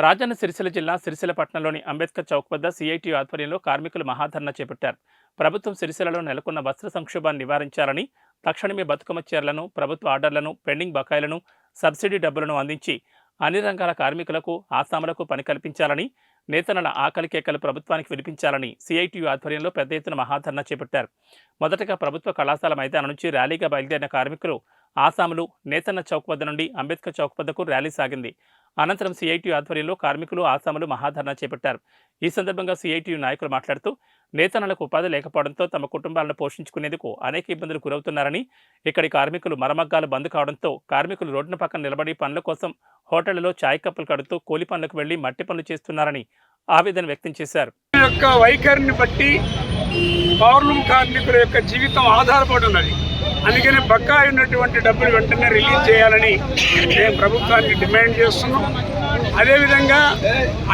రాజన్న సిరిసిల్ల జిల్లా సిరిసిల్ల పట్టణంలోని అంబేద్కర్ చౌక్ వద్ద సిఐటియు ఆధ్వర్యంలో కార్మికులు మహాధర్నా చేపట్టారు. ప్రభుత్వం సిరిసిల్లలో నెలకొన్న వస్త్ర సంక్షోభాన్ని నివారించాలని, తక్షణమే బతుకమ్మ చీరలను, ప్రభుత్వ ఆర్డర్లను, పెండింగ్ బకాయిలను, సబ్సిడీ డబ్బులను అందించి అన్ని రంగాల కార్మికులకు, ఆసాములకు పని కల్పించాలని, నేతన్నల ఆకలి కేకలు ప్రభుత్వానికి వినిపించాలని సిఐటియు ఆధ్వర్యంలో పెద్ద ఎత్తున మహాధర్నా చేపట్టారు. మొదటగా ప్రభుత్వ కళాశాల మైదానం నుంచి ర్యాలీగా బయలుదేరిన కార్మికులు, ఆసాములు నేతన్న చౌక్ వద్ద నుండి అంబేద్కర్ చౌక్ వద్దకు ర్యాలీ సాగింది. అనంతరం సిఐటియు ఆధ్వర్యంలో కార్మికులు, ఆసాములు మహాధర్నా చేపట్టారు. ఈ సందర్భంగా సిఐటియు నాయకులు మాట్లాడుతూ, నేతన్నలకు ఉపాధి లేకపోవడంతో తమ కుటుంబాలను పోషించుకునేందుకు అనేక ఇబ్బందులు గురవుతున్నారని, ఇక్కడి కార్మికులు మరమగ్గాలు బంద్ కావడంతో కార్మికులు రోడ్డున పక్కన నిలబడి పనుల కోసం హోటళ్లలో చాయ్ కప్పులు కడుతూ కూలి పనులకు వెళ్లి మట్టి పనులు చేస్తున్నారని ఆవేదన వ్యక్తం చేశారు. వైఖరిని బట్టి పౌర్ణం కార్మికుల యొక్క జీవితం ఆధారపడి ఉన్నది. అందుకని బకాయి ఉన్నటువంటి డబ్బులు వెంటనే రిలీజ్ చేయాలని మేము ప్రభుత్వానికి డిమాండ్ చేస్తున్నాం. అదేవిధంగా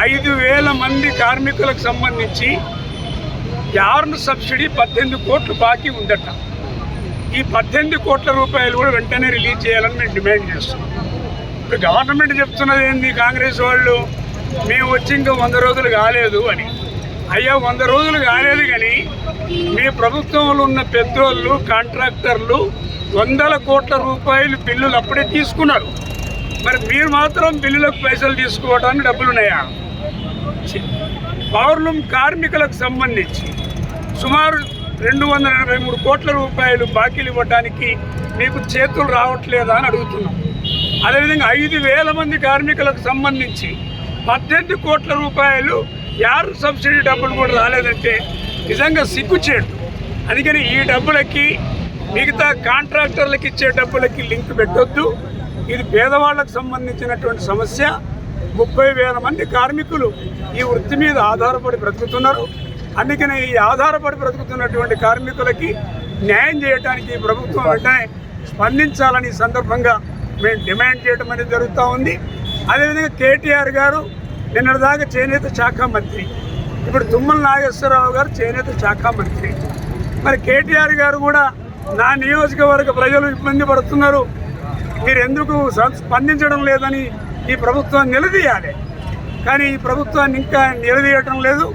5,000 మంది కార్మికులకు సంబంధించి యార్న్ సబ్సిడీ 18 కోట్లు బాకీ ఉందట. ఈ 18 కోట్ల రూపాయలు కూడా వెంటనే రిలీజ్ చేయాలని మేము డిమాండ్ చేస్తున్నాం. ఇప్పుడు గవర్నమెంట్ చెప్తున్నది ఏంది, కాంగ్రెస్ వాళ్ళు మేము వచ్చి ఇంకా 100 రోజులు కాలేదు అని. అయ్యా 100 రోజులు కాలేదు కానీ మీ ప్రభుత్వంలో ఉన్న పెద్దోళ్ళు, కాంట్రాక్టర్లు 100 కోట్ల రూపాయలు బిల్లులు అప్పుడే తీసుకున్నారు. మరి మీరు మాత్రం బిల్లులకు పైసలు తీసుకోవడానికి డబ్బులు ఉన్నాయా? పౌర్ణం కార్మికులకు సంబంధించి సుమారు 283 కోట్ల రూపాయలు బాకీలు ఇవ్వడానికి మీకు చేతులు రావట్లేదా అని అడుగుతున్నాం. అదేవిధంగా 5,000 మంది కార్మికులకు సంబంధించి 18 కోట్ల రూపాయలు యార్ సబ్సిడీ డబ్బులు కూడా రాలేదంటే నిజంగా సిగ్గుచేటు. అందుకని ఈ డబ్బులకి మిగతా కాంట్రాక్టర్లకు ఇచ్చే డబ్బులకి లింక్ పెట్టొద్దు. ఇది పేదవాళ్లకు సంబంధించినటువంటి సమస్య. 30,000 మంది కార్మికులు ఈ వృత్తి మీద ఆధారపడి బ్రతుకుతున్నారు. అందుకని ఈ ఆధారపడి బ్రతుకుతున్నటువంటి కార్మికులకి న్యాయం చేయడానికి ప్రభుత్వం వెంటనే స్పందించాలని సందర్భంగా మేము డిమాండ్ చేయడం అనేది జరుగుతూ ఉంది. అదేవిధంగా కేటీఆర్ గారు నిన్నటిదాకా చేనేత శాఖ మంత్రి, ఇప్పుడు తుమ్మల నాగేశ్వరరావు గారు చేనేత శాఖ మంత్రి. మరి కేటీఆర్ గారు కూడా నా నియోజకవర్గ ప్రజలు ఇబ్బంది పడుతున్నారు, మీరు ఎందుకు స్పందించడం లేదని ఈ ప్రభుత్వాన్ని నిలదీయాలి. కానీ ఈ ప్రభుత్వాన్ని ఇంకా నిలదీయటం లేదు.